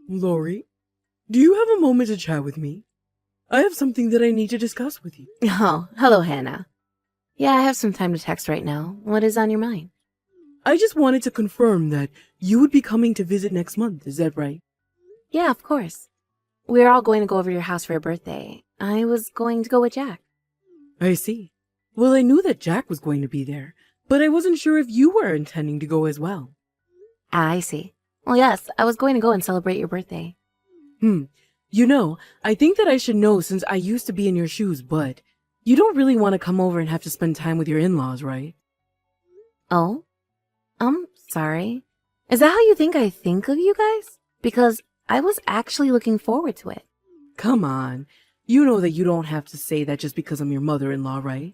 Lori, do you have a moment to chat with me? I have something that I need to discuss with you. Oh, hello, Hannah. Yeah, I have some time to text right now. What is on your mind? I just wanted to confirm that you would be coming to visit next month, is that right? Yeah, of course. We're all going to go over to your house for your birthday. I was going to go with Jack. I see. Well, I knew that Jack was going to be there, but I wasn't sure if you were intending to go as well. I see. Well, yes, I was going to go and celebrate your birthday. I think that I should know since I used to be in your shoes, but you don't really want to come over and have to spend time with your in-laws, right? Oh? Sorry. Is that how you think I think of you guys? Because I was actually looking forward to it. Come on. You know that you don't have to say that just because I'm your mother-in-law, right?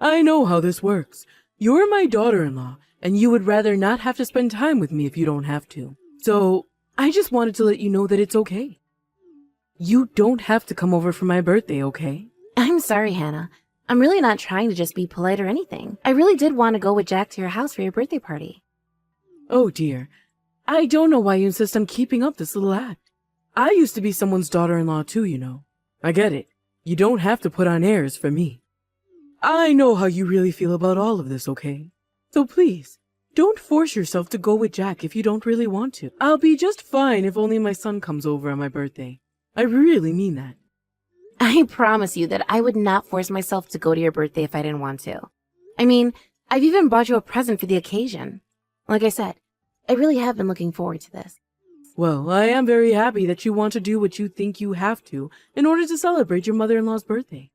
I know how this works. You're my daughter-in-law, and you would rather not have to spend time with me if you don't have to. So, I just wanted to let you know that it's okay. You don't have to come over for my birthday, okay? I'm sorry, Hannah. I'm really not trying to just be polite or anything. I really did want to go with Jack to your house for your birthday party. Oh dear. I don't know why you insist on keeping up this little act. I used to be someone's daughter-in-law too, you know. I get it. You don't have to put on airs for me. I know how you really feel about all of this, okay? So please, don't force yourself to go with Jack if you don't really want to. I'll be just fine if only my son comes over on my birthday. I really mean that. I promise you that I would not force myself to go to your birthday if I didn't want to. I mean, I've even bought you a present for the occasion. Like I said, I really have been looking forward to this. Well, I am very happy that you want to do what you think you have to in order to celebrate your mother-in-law's birthday.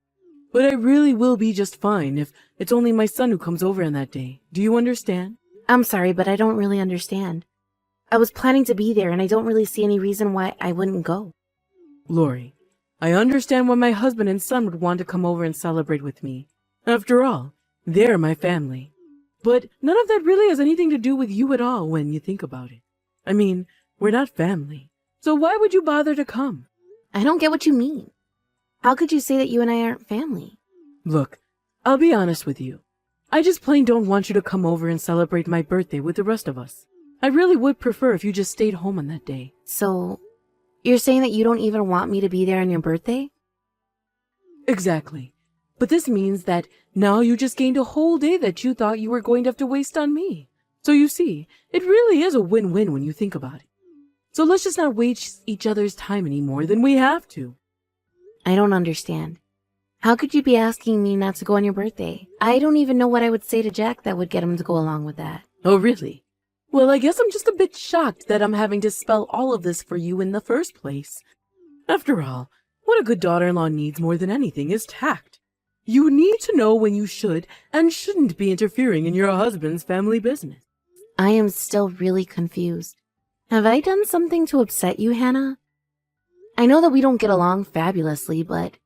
But I really will be just fine if it's only my son who comes over on that day. Do you understand? I'm sorry, but I don't really understand. I was planning to be there and I don't really see any reason why I wouldn't go. Lori, I understand why my husband and son would want to come over and celebrate with me. After all, they're my family. But none of that really has anything to do with you at all when you think about it. I mean, we're not family. So why would you bother to come? I don't get what you mean. How could you say that you and I aren't family? Look, I'll be honest with you. I just plain don't want you to come over and celebrate my birthday with the rest of us. I really would prefer if you just stayed home on that day. So, you're saying that you don't even want me to be there on your birthday? Exactly. But this means that now you just gained a whole day that you thought you were going to have to waste on me. So you see, it really is a win-win when you think about it. So let's just not waste each other's time any more than we have to. I don't understand. How could you be asking me not to go on your birthday? I don't even know what I would say to Jack that would get him to go along with that. Oh, really? Well, I guess I'm just a bit shocked that I'm having to spell all of this for you in the first place. After all, what a good daughter-in-law needs more than anything is tact. You need to know when you should and shouldn't be interfering in your husband's family business. I am still really confused. Have I done something to upset you, Hannah? I know that we don't get along fabulously, but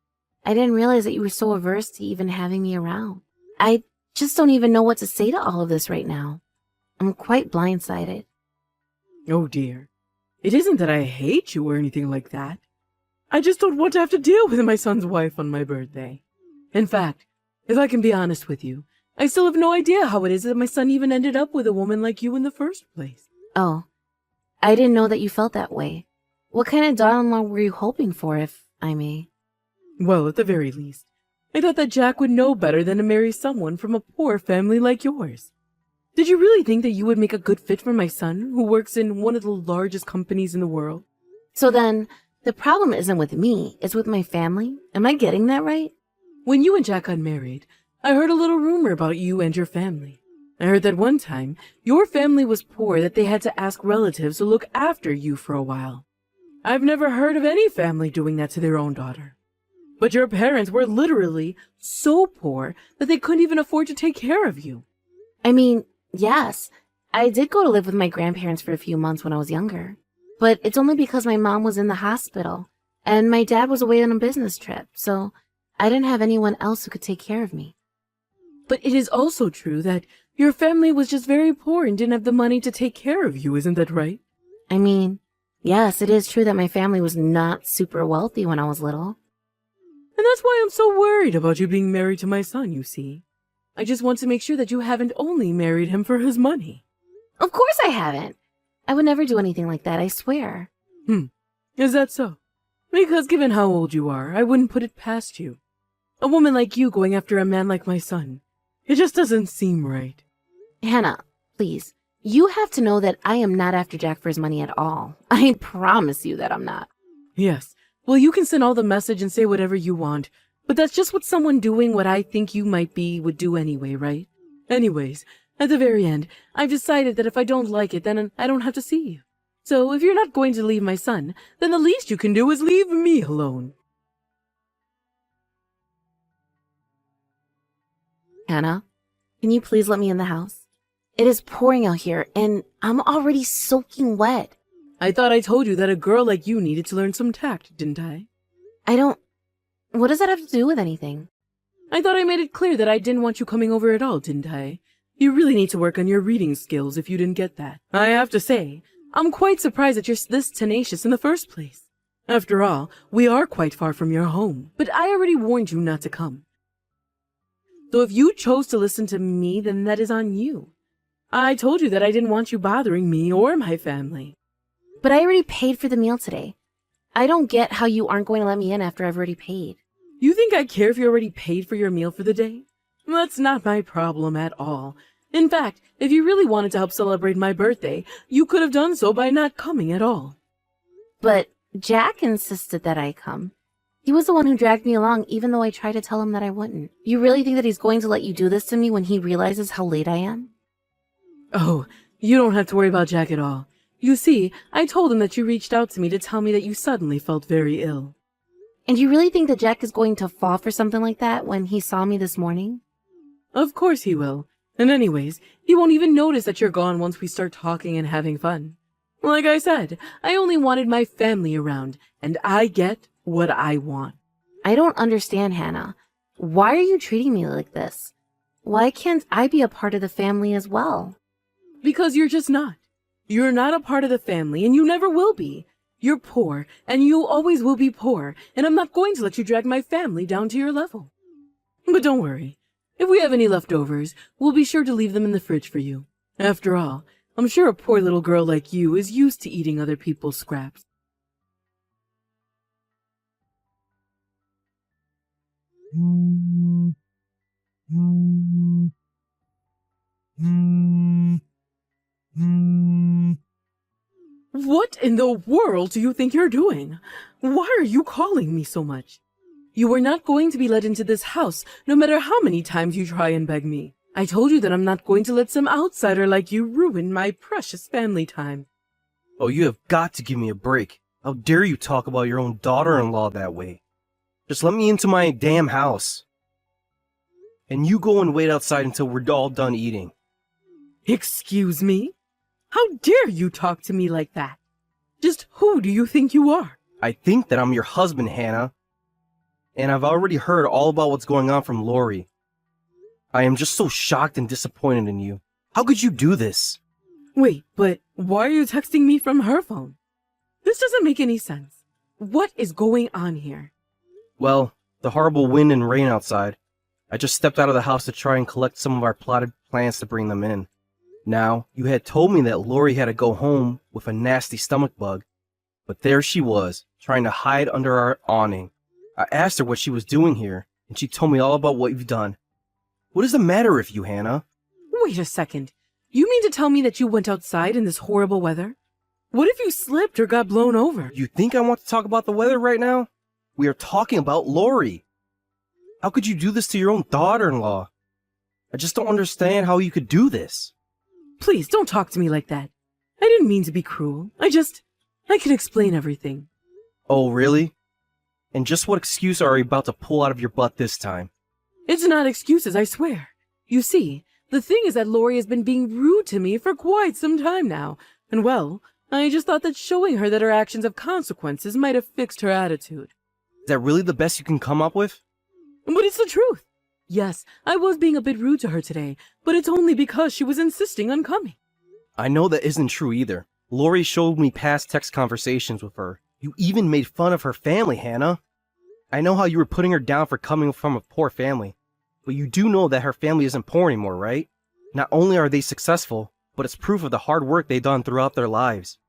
I didn't realize that you were so averse to even having me around. I just don't even know what to say to all of this right now. I'm quite blindsided. Oh dear. It isn't that I hate you or anything like that. I just don't want to have to deal with my son's wife on my birthday. In fact, if I can be honest with you, I still have no idea how it is that my son even ended up with a woman like you in the first place. Oh, I didn't know that you felt that way. What kind of daughter-in-law were you hoping for, if I may? Well, at the very least, I thought that Jack would know better than to marry someone from a poor family like yours. Did you really think that you would make a good fit for my son, who works in one of the largest companies in the world? So then, the problem isn't with me, it's with my family? Am I getting that right? When you and Jack got married, I heard a little rumor about you and your family. I heard that one time, your family was poor that they had to ask relatives to look after you for a while. I've never heard of any family doing that to their own daughter. But your parents were literally so poor that they couldn't even afford to take care of you. I mean, yes, I did go to live with my grandparents for a few months when I was younger. But it's only because my mom was in the hospital, and my dad was away on a business trip, so I didn't have anyone else who could take care of me. But it is also true that your family was just very poor and didn't have the money to take care of you, isn't that right? I mean, yes, it is true that my family was not super wealthy when I was little. And that's why I'm so worried about you being married to my son, you see. I just want to make sure that you haven't only married him for his money. Of course I haven't. I would never do anything like that, I swear. Is that so? Because given how old you are, I wouldn't put it past you. A woman like you going after a man like my son. It just doesn't seem right. Hannah, please. You have to know that I am not after Jack for his money at all. I promise you that I'm not. Yes. Well, you can send all the message and say whatever you want, but that's just what someone doing what I think you might be would do anyway, right? Anyways, at the very end, I've decided that if I don't like it, then I don't have to see you. So if you're not going to leave my son, then the least you can do is leave me alone. Hannah, can you please let me in the house? It is pouring out here, and I'm already soaking wet. I thought I told you that a girl like you needed to learn some tact, didn't I? What does that have to do with anything? I thought I made it clear that I didn't want you coming over at all, didn't I? You really need to work on your reading skills if you didn't get that. I have to say, I'm quite surprised that you're this tenacious in the first place. After all, we are quite far from your home, but I already warned you not to come. So if you chose to listen to me, then that is on you. I told you that I didn't want you bothering me or my family. But I already paid for the meal today. I don't get how you aren't going to let me in after I've already paid. You think I care if you already paid for your meal for the day? That's not my problem at all. In fact, if you really wanted to help celebrate my birthday, you could have done so by not coming at all. But Jack insisted that I come. He was the one who dragged me along, even though I tried to tell him that I wouldn't. You really think that he's going to let you do this to me when he realizes how late I am? Oh, you don't have to worry about Jack at all. You see, I told him that you reached out to me to tell me that you suddenly felt very ill. And you really think that Jack is going to fall for something like that when he saw me this morning? Of course he will. And anyways, he won't even notice that you're gone once we start talking and having fun. Like I said, I only wanted my family around, and I get what I want. I don't understand, Hannah. Why are you treating me like this? Why can't I be a part of the family as well? Because you're just not. You're not a part of the family, and you never will be. You're poor, and you always will be poor, and I'm not going to let you drag my family down to your level. But don't worry. If we have any leftovers, we'll be sure to leave them in the fridge for you. After all, I'm sure a poor little girl like you is used to eating other people's scraps. What in the world do you think you're doing? Why are you calling me so much? You are not going to be let into this house, no matter how many times you try and beg me. I told you that I'm not going to let some outsider like you ruin my precious family time. Oh, you have got to give me a break. How dare you talk about your own daughter-in-law that way? Just let me into my damn house. And you go and wait outside until we're all done eating. Excuse me? How dare you talk to me like that? Just who do you think you are? I think that I'm your husband, Hannah. And I've already heard all about what's going on from Lori. I am just so shocked and disappointed in you. How could you do this? Wait, but why are you texting me from her phone? This doesn't make any sense. What is going on here? Well, the horrible wind and rain outside. I just stepped out of the house to try and collect some of our plotted plans to bring them in. Now, you had told me that Lori had to go home with a nasty stomach bug. But there she was, trying to hide under our awning. I asked her what she was doing here, and she told me all about what you've done. What is the matter with you, Hannah? Wait a second. You mean to tell me that you went outside in this horrible weather? What if you slipped or got blown over? You think I want to talk about the weather right now? We are talking about Lori. How could you do this to your own daughter-in-law? I just don't understand how you could do this. Please, don't talk to me like that. I didn't mean to be cruel. I can explain everything. Oh, really? And just what excuse are you about to pull out of your butt this time? It's not excuses, I swear. You see, the thing is that Lori has been being rude to me for quite some time now. And well, I just thought that showing her that her actions have consequences might have fixed her attitude. Is that really the best you can come up with? But it's the truth. Yes, I was being a bit rude to her today, but it's only because she was insisting on coming. I know that isn't true either. Lori showed me past text conversations with her. You even made fun of her family, Hannah. I know how you were putting her down for coming from a poor family, but you do know that her family isn't poor anymore, right? Not only are they successful, but it's proof of the hard work they've done throughout their lives.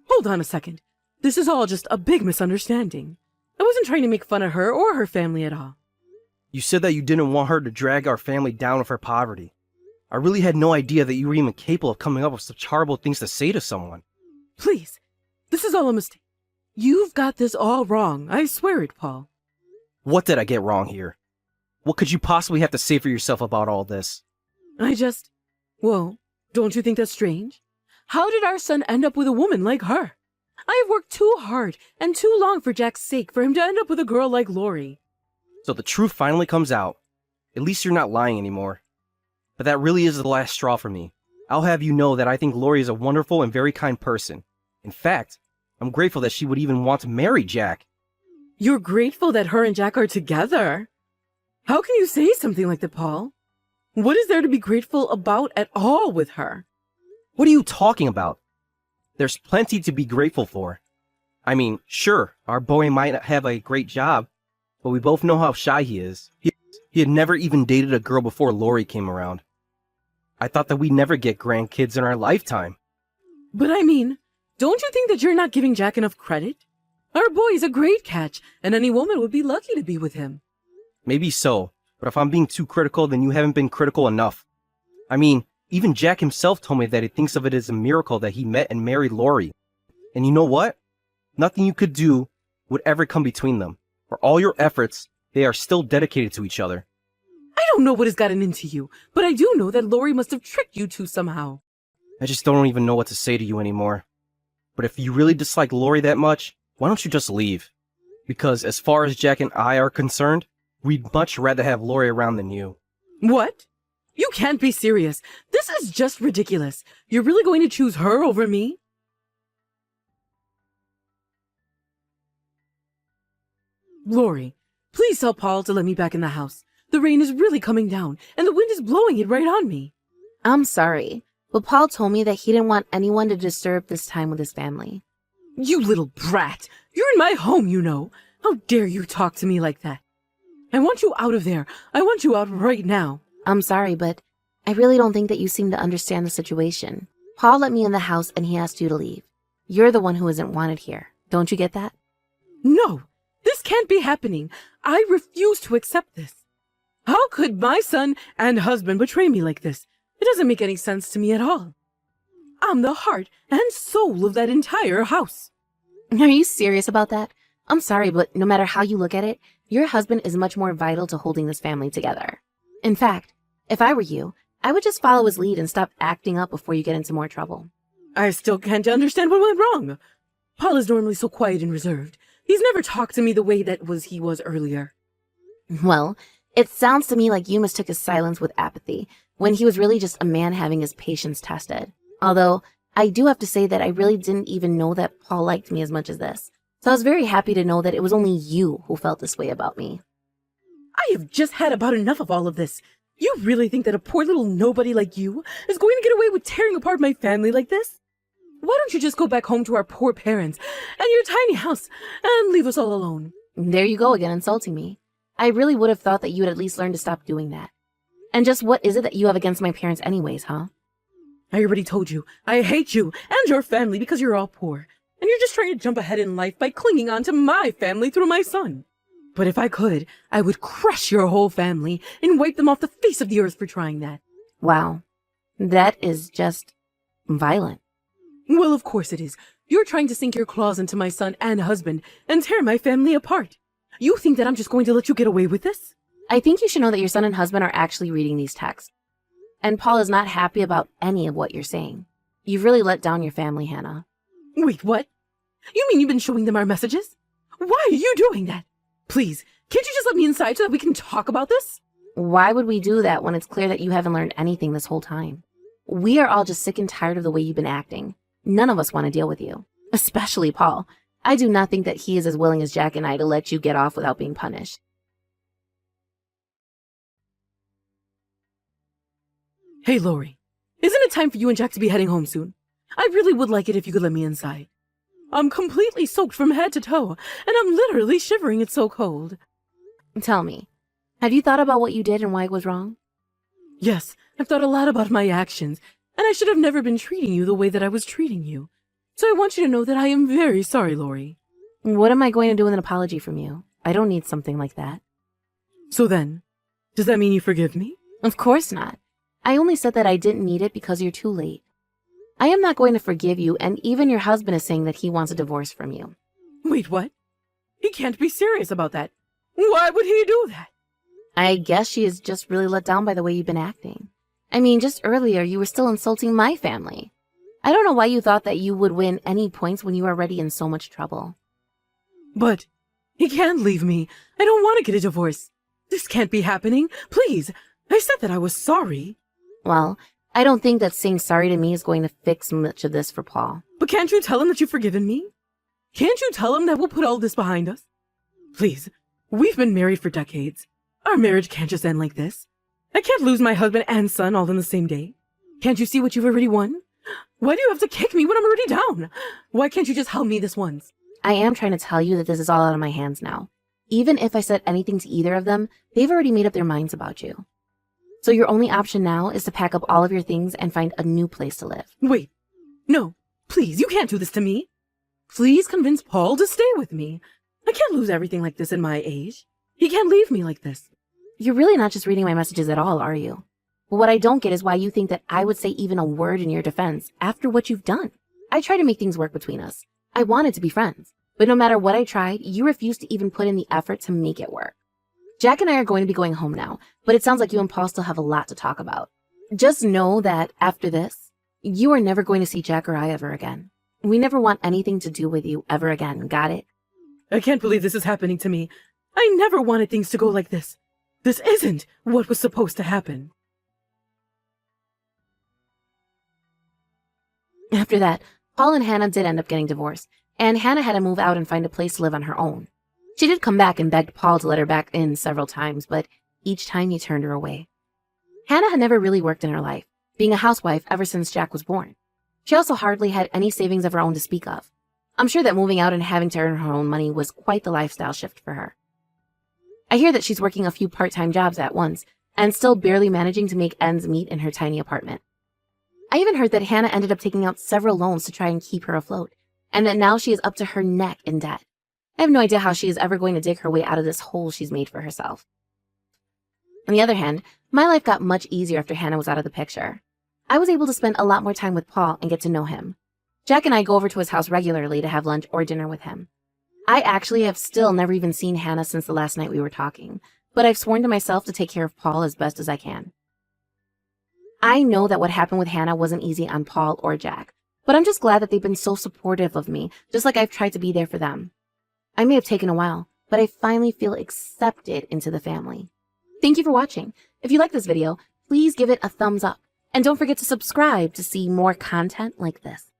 Hold on a second. This is all just a big misunderstanding. I wasn't trying to make fun of her or her family at all. You said that you didn't want her to drag our family down with her poverty. I really had no idea that you were even capable of coming up with such horrible things to say to someone. Please, this is all a mistake. You've got this all wrong. I swear it, Paul. What did I get wrong here? What could you possibly have to say for yourself about all this? Well, don't you think that's strange? How did our son end up with a woman like her? I have worked too hard and too long for Jack's sake for him to end up with a girl like Lori. So the truth finally comes out. At least you're not lying anymore. But that really is the last straw for me. I'll have you know that I think Lori is a wonderful and very kind person. In fact, I'm grateful that she would even want to marry Jack. You're grateful that her and Jack are together? How can you say something like that, Paul? What is there to be grateful about at all with her? What are you talking about? There's plenty to be grateful for. I mean, sure, our boy might not have a great job, but we both know how shy he is. He had never even dated a girl before Lori came around. I thought that we'd never get grandkids in our lifetime. But I mean, don't you think that you're not giving Jack enough credit? Our boy is a great catch, and any woman would be lucky to be with him. Maybe so, but if I'm being too critical, then you haven't been critical enough. I mean, even Jack himself told me that he thinks of it as a miracle that he met and married Lori. And you know what? Nothing you could do would ever come between them. For all your efforts, they are still dedicated to each other. I don't know what has gotten into you, but I do know that Lori must have tricked you two somehow. I just don't even know what to say to you anymore. But if you really dislike Lori that much, why don't you just leave? Because as far as Jack and I are concerned, we'd much rather have Lori around than you. What? You can't be serious. This is just ridiculous. You're really going to choose her over me? Lori, please tell Paul to let me back in the house. The rain is really coming down, and the wind is blowing it right on me. I'm sorry, but Paul told me that he didn't want anyone to disturb this time with his family. You little brat! You're in my home, you know. How dare you talk to me like that? I want you out of there. I want you out right now. I'm sorry, but I really don't think that you seem to understand the situation. Paul let me in the house and he asked you to leave. You're the one who isn't wanted here. Don't you get that? No, this can't be happening. I refuse to accept this. How could my son and husband betray me like this? It doesn't make any sense to me at all. I'm the heart and soul of that entire house. Are you serious about that? I'm sorry, but no matter how you look at it, your husband is much more vital to holding this family together. In fact, if I were you, I would just follow his lead and stop acting up before you get into more trouble. I still can't understand what went wrong. Paul is normally so quiet and reserved. He's never talked to me the way he was earlier. Well, it sounds to me like you mistook his silence with apathy, when he was really just a man having his patience tested. Although, I do have to say that I really didn't even know that Paul liked me as much as this. So I was very happy to know that it was only you who felt this way about me. I have just had about enough of all of this. You really think that a poor little nobody like you is going to get away with tearing apart my family like this? Why don't you just go back home to our poor parents and your tiny house and leave us all alone? There you go again, insulting me. I really would have thought that you would at least learn to stop doing that. And just what is it that you have against my parents anyways, huh? I already told you, I hate you and your family because you're all poor. And you're just trying to jump ahead in life by clinging on to my family through my son. But if I could, I would crush your whole family and wipe them off the face of the earth for trying that. Wow. That is just violent. Well, of course it is. You're trying to sink your claws into my son and husband and tear my family apart. You think that I'm just going to let you get away with this? I think you should know that your son and husband are actually reading these texts. And Paul is not happy about any of what you're saying. You've really let down your family, Hannah. Wait, what? You mean you've been showing them our messages? Why are you doing that? Please, can't you just let me inside so that we can talk about this? Why would we do that when it's clear that you haven't learned anything this whole time? We are all just sick and tired of the way you've been acting. None of us want to deal with you. Especially Paul. I do not think that he is as willing as Jack and I to let you get off without being punished. Hey, Lori, isn't it time for you and Jack to be heading home soon? I really would like it if you could let me inside. I'm completely soaked from head to toe, and I'm literally shivering. It's so cold. Tell me, have you thought about what you did and why it was wrong? Yes, I've thought a lot about my actions, and I should have never been treating you the way that I was treating you. So I want you to know that I am very sorry, Lori. What am I going to do with an apology from you? I don't need something like that. So then, does that mean you forgive me? Of course not. I only said that I didn't need it because you're too late. I am not going to forgive you, and even your husband is saying that he wants a divorce from you. Wait, what? He can't be serious about that. Why would he do that? I guess she is just really let down by the way you've been acting. I mean, just earlier you were still insulting my family. I don't know why you thought that you would win any points when you were already in so much trouble. But he can't leave me. I don't want to get a divorce. This can't be happening. Please. I said that I was sorry. Well, I don't think that saying sorry to me is going to fix much of this for Paul. But can't you tell him that you've forgiven me? Can't you tell him that we'll put all this behind us? Please. We've been married for decades. Our marriage can't just end like this. I can't lose my husband and son all in the same day. Can't you see what you've already won? Why do you have to kick me when I'm already down? Why can't you just help me this once? I am trying to tell you that this is all out of my hands now. Even if I said anything to either of them, they've already made up their minds about you. So your only option now is to pack up all of your things and find a new place to live. Wait. No. Please, you can't do this to me. Please convince Paul to stay with me. I can't lose everything like this at my age. He can't leave me like this. You're really not just reading my messages at all, are you? But what I don't get is why you think that I would say even a word in your defense after what you've done. I tried to make things work between us. I wanted to be friends. But no matter what I tried, you refused to even put in the effort to make it work. Jack and I are going to be going home now, but it sounds like you and Paul still have a lot to talk about. Just know that after this, you are never going to see Jack or I ever again. We never want anything to do with you ever again, got it? I can't believe this is happening to me. I never wanted things to go like this. This isn't what was supposed to happen. After that, Paul and Hannah did end up getting divorced, and Hannah had to move out and find a place to live on her own. She did come back and begged Paul to let her back in several times, but each time he turned her away. Hannah had never really worked in her life, being a housewife ever since Jack was born. She also hardly had any savings of her own to speak of. I'm sure that moving out and having to earn her own money was quite the lifestyle shift for her. I hear that she's working a few part-time jobs at once, and still barely managing to make ends meet in her tiny apartment. I even heard that Hannah ended up taking out several loans to try and keep her afloat, and that now she is up to her neck in debt. I have no idea how she is ever going to dig her way out of this hole she's made for herself. On the other hand, my life got much easier after Hannah was out of the picture. I was able to spend a lot more time with Paul and get to know him. Jack and I go over to his house regularly to have lunch or dinner with him. I actually have still never even seen Hannah since the last night we were talking, but I've sworn to myself to take care of Paul as best as I can. I know that what happened with Hannah wasn't easy on Paul or Jack, but I'm just glad that they've been so supportive of me, just like I've tried to be there for them. I may have taken a while, but I finally feel accepted into the family. Thank you for watching. If you like this video, please give it a thumbs up. And don't forget to subscribe to see more content like this.